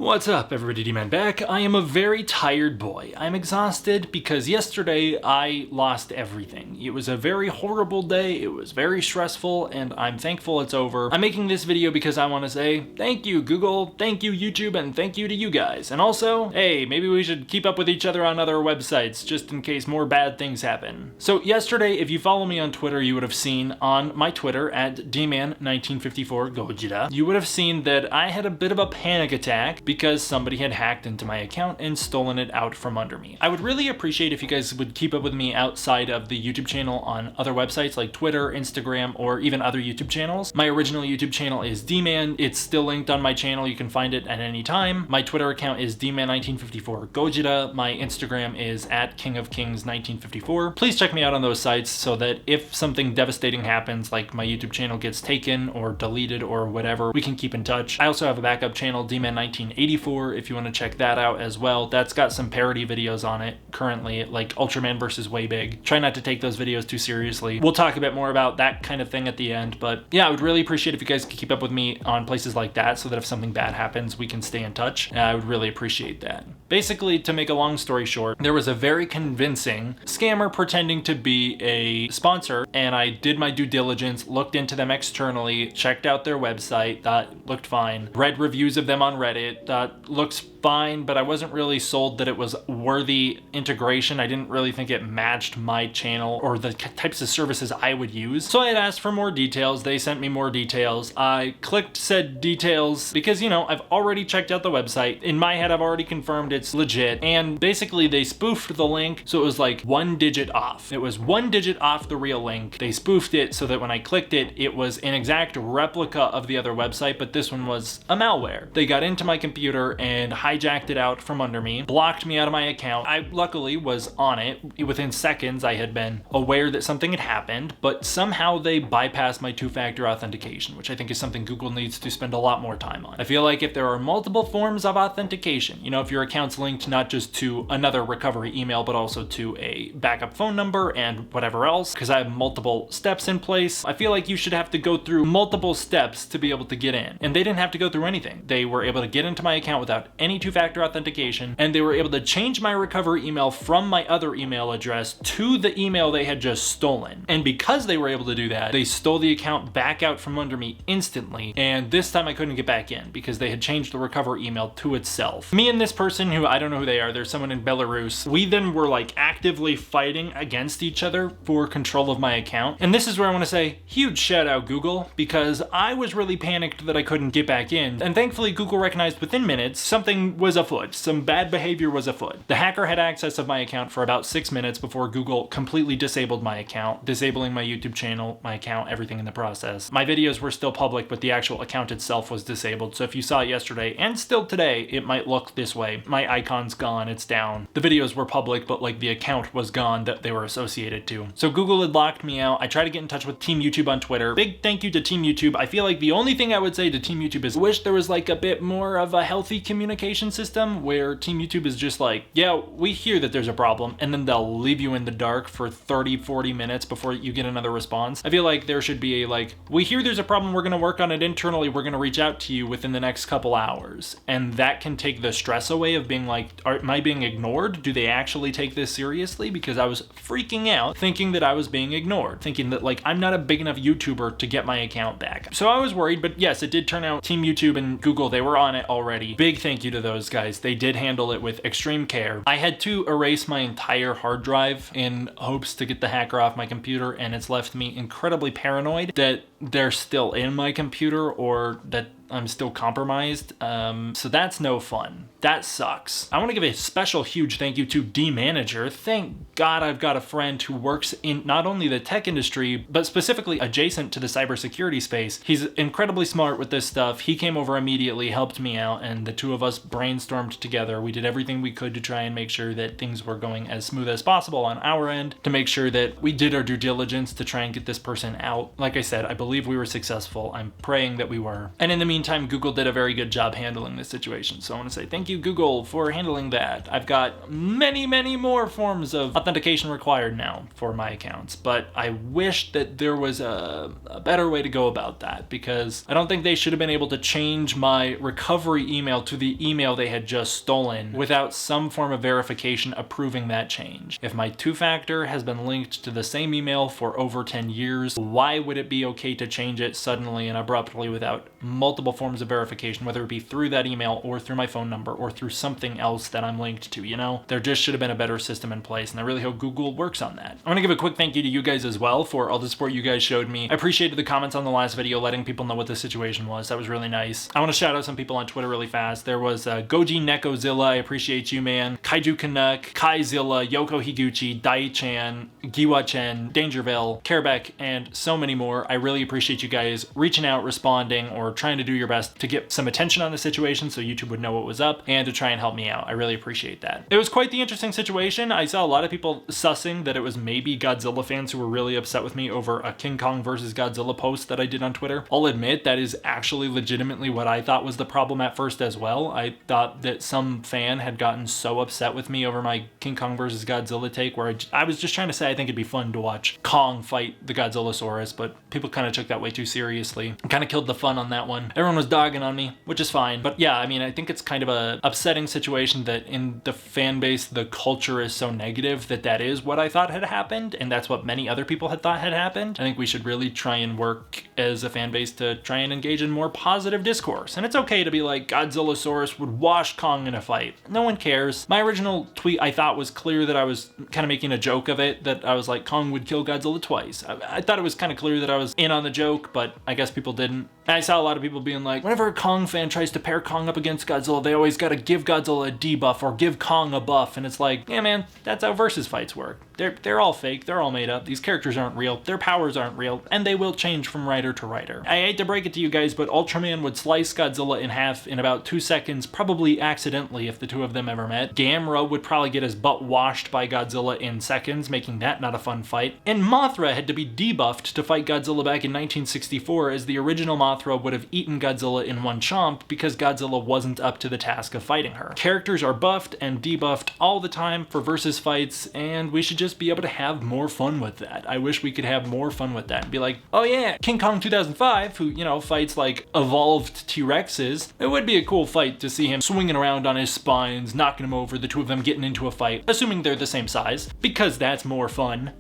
What's up, everybody? D-Man back. I am a very tired boy. I'm exhausted because yesterday I lost everything. It was a very horrible day, it was very stressful, and I'm thankful it's over. I'm making this video because I want to say thank you, Google, thank you, YouTube, and thank you to you guys. And also, hey, maybe we should keep up with each other on other websites just in case more bad things happen. So yesterday, if you follow me on Twitter, you would have seen on my Twitter at DMan1954 Godzilla, you would have seen that I had a bit of a panic attack because somebody had hacked into my account and stolen it out from under me. I would really appreciate if you guys would keep up with me outside of the YouTube channel on other websites like Twitter, Instagram, or even other YouTube channels. My original YouTube channel is D-Man. It's still linked on my channel. You can find it at any time. My Twitter account is DMan1954 Gojira. My Instagram is at KingofKings1954. Please check me out on those sites so that if something devastating happens, like my YouTube channel gets taken or deleted or whatever, we can keep in touch. I also have a backup channel, DMan1984, if you want to check that out as well. That's got some parody videos on it currently, like Ultraman versus Way Big. Try not to take those videos too seriously. We'll talk a bit more about that kind of thing at the end, but yeah, I would really appreciate if you guys could keep up with me on places like that so that if something bad happens, we can stay in touch. I would really appreciate that. Basically, to make a long story short, there was a very convincing scammer pretending to be a sponsor, and I did my due diligence, looked into them externally, checked out their website, that looked fine, read reviews of them on Reddit, that looks fine, but I wasn't really sold that it was worthy integration. I didn't really think it matched my channel or the types of services I would use. So I had asked for more details. They sent me more details. I clicked said details because, you know, I've already checked out the website. In my head, I've already confirmed it's legit. And basically they spoofed the link. So it was like 1 digit off. It was 1 digit off the real link. They spoofed it so that when I clicked it, it was an exact replica of the other website, but this one was a malware. They got into my computer and hijacked it out from under me, blocked me out of my account. I luckily was on it. Within seconds, I had been aware that something had happened, but somehow they bypassed my two-factor authentication, which I think is something Google needs to spend a lot more time on. I feel like if there are multiple forms of authentication, you know, if your account's linked not just to another recovery email, but also to a backup phone number and whatever else, because I have multiple steps in place, I feel like you should have to go through multiple steps to be able to get in. And they didn't have to go through anything. They were able to get into my account without any two-factor authentication, and they were able to change my recovery email from my other email address to the email they had just stolen. And because they were able to do that, they stole the account back out from under me instantly, and this time I couldn't get back in because they had changed the recovery email to itself. Me and this person, who I don't know who they are, there's someone in Belarus, we then were like actively fighting against each other for control of my account. And this is where I want to say huge shout out Google, because I was really panicked that I couldn't get back in, and thankfully Google recognized within minutes something was afoot. Some bad behavior was afoot. The hacker had access of my account for about 6 minutes before Google completely disabled my account, disabling my YouTube channel, my account, everything in the process. My videos were still public, but the actual account itself was disabled. So if you saw it yesterday and still today, it might look this way. My icon's gone, it's down. The videos were public, but like the account was gone that they were associated to. So Google had locked me out. I tried to get in touch with Team YouTube on Twitter. Big thank you to Team YouTube. I feel like the only thing I would say to Team YouTube is wish there was like a bit more of a healthy communication system where Team YouTube is just like, yeah, we hear that there's a problem, and then they'll leave you in the dark for 30-40 minutes before you get another response. I feel like there should be a like, we hear there's a problem, we're gonna work on it internally, we're gonna reach out to you within the next couple hours. And that can take the stress away of being like, am I being ignored? Do they actually take this seriously? Because I was freaking out thinking that I was being ignored, thinking that like, I'm not a big enough YouTuber to get my account back. So I was worried, but yes, it did turn out Team YouTube and Google, they were on it already. Big thank you to those guys. They did handle it with extreme care. I had to erase my entire hard drive in hopes to get the hacker off my computer, and it's left me incredibly paranoid that they're still in my computer or that I'm still compromised. So that's no fun. That sucks. I want to give a special huge thank you to D-Manager. Thank God I've got a friend who works in not only the tech industry, but specifically adjacent to the cybersecurity space. He's incredibly smart with this stuff. He came over immediately, helped me out, and the two of us brainstormed together. We did everything we could to try and make sure that things were going as smooth as possible on our end, to make sure that we did our due diligence to try and get this person out. Like I said, I believe we were successful. I'm praying that we were. And in the meantime, meantime, Google did a very good job handling this situation. So I want to say thank you, Google, for handling that. I've got many, many more forms of authentication required now for my accounts, but I wish that there was a better way to go about that, because I don't think they should have been able to change my recovery email to the email they had just stolen without some form of verification approving that change. If my two-factor has been linked to the same email for over 10 years, why would it be okay to change it suddenly and abruptly without multiple forms of verification, whether it be through that email or through my phone number or through something else that I'm linked to, you know? There just should have been a better system in place, and I really hope Google works on that. I want to give a quick thank you to you guys as well for all the support you guys showed me. I appreciated the comments on the last video, letting people know what the situation was. That was really nice. I want to shout out some people on Twitter really fast. There was Goji Nekozilla, I appreciate you, man. Kaiju Canuck, Kaizilla, Yoko Higuchi, Dai-chan, Giwa-chen, Dangerville, Carebeck, and so many more. I really appreciate you guys reaching out, responding, or trying to do your best to get some attention on the situation so YouTube would know what was up and to try and help me out. I really appreciate that. It was quite the interesting situation. I saw a lot of people sussing that it was maybe Godzilla fans who were really upset with me over a King Kong versus Godzilla post that I did on Twitter. I'll admit that is actually legitimately what I thought was the problem at first as well. I thought that some fan had gotten so upset with me over my King Kong versus Godzilla take, where I was just trying to say I think it'd be fun to watch Kong fight the Godzillasaurus, but people kind of took that way too seriously and kind of killed the fun on that one. Everyone was dogging on me, which is fine. But yeah, I mean, I think it's kind of a upsetting situation that in the fan base, the culture is so negative that is what I thought had happened, and that's what many other people had thought had happened. I think we should really try and work as a fan base to try and engage in more positive discourse. And it's okay to be like, Godzillasaurus would wash Kong in a fight. No one cares. My original tweet, I thought, was clear that I was kind of making a joke of it, that I was like, Kong would kill Godzilla twice. I thought it was kind of clear that I was in on the joke, but I guess people didn't. And I saw a lot of people being like, whenever a Kong fan tries to pair Kong up against Godzilla, they always gotta give Godzilla a debuff or give Kong a buff. And it's like, yeah, man, that's how versus fights work. They're all fake, they're all made up, these characters aren't real, their powers aren't real, and they will change from writer to writer. I hate to break it to you guys, but Ultraman would slice Godzilla in half in about 2 seconds, probably accidentally if the two of them ever met. Gamera would probably get his butt washed by Godzilla in seconds, making that not a fun fight. And Mothra had to be debuffed to fight Godzilla back in 1964, as the original Mothra would have eaten Godzilla in one chomp because Godzilla wasn't up to the task of fighting her. Characters are buffed and debuffed all the time for versus fights, and we should just be able to have more fun with that. I wish we could have more fun with that and be like, oh yeah, King Kong 2005, who, you know, fights like evolved T-Rexes. It would be a cool fight to see him swinging around on his spines, knocking him over, the two of them getting into a fight, assuming they're the same size, because that's more fun.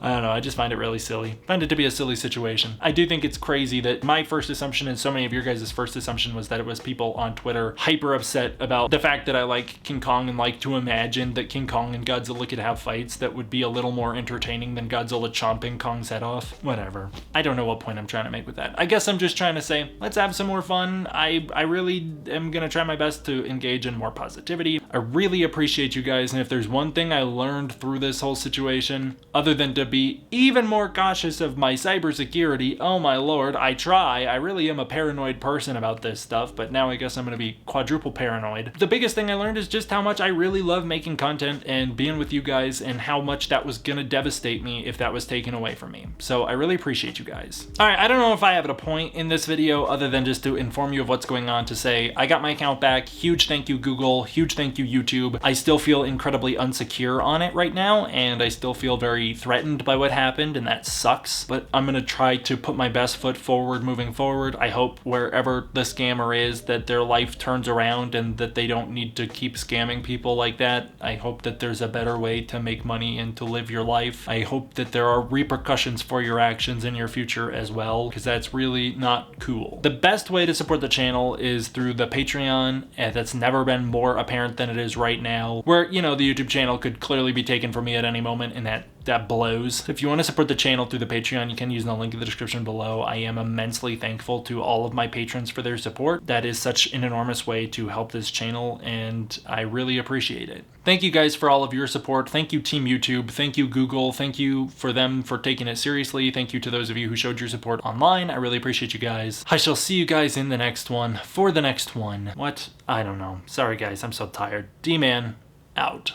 I don't know, I just find it really silly. I find it to be a silly situation. I do think it's crazy that my first assumption, and so many of your guys' first assumption, was that it was people on Twitter hyper upset about the fact that I like King Kong and like to imagine that King Kong and Godzilla could have fights that would be a little more entertaining than Godzilla chomping Kong's head off. Whatever. I don't know what point I'm trying to make with that. I guess I'm just trying to say, let's have some more fun. I really am gonna try my best to engage in more positivity. I really appreciate you guys, and if there's one thing I learned through this whole situation, other than to be even more cautious of my cybersecurity, oh my lord, I try. I really am a paranoid person about this stuff, but now I guess I'm gonna be quadruple paranoid. The biggest thing I learned is just how much I really love making content and being with you guys, and how much that was gonna devastate me if that was taken away from me. So I really appreciate you guys. All right, I don't know if I have a point in this video other than just to inform you of what's going on, to say I got my account back. Huge thank you, Google. Huge thank you, YouTube. I still feel incredibly unsecure on it right now, and I still feel very threatened by what happened, and that sucks, but I'm gonna try to put my best foot forward moving forward. I hope wherever the scammer is, that their life turns around and that they don't need to keep scamming people like that. I hope that there's a better way to make money and to live your life. I hope that there are repercussions for your actions in your future as well, because that's really not cool. The best way to support the channel is through the Patreon, and that's never been more apparent than it is right now, where, you know, the YouTube channel could clearly be taken from me at any moment, and that blows. If you want to support the channel through the Patreon, you can use the link in the description below. I am immensely thankful to all of my patrons for their support. That is such an enormous way to help this channel, and I really appreciate it. Thank you guys for all of your support. Thank you, Team YouTube. Thank you, Google. Thank you for them for taking it seriously. Thank you to those of you who showed your support online. I really appreciate you guys. I shall see you guys in the next one. For the next one. What? I don't know. Sorry guys, I'm so tired. D-Man, out.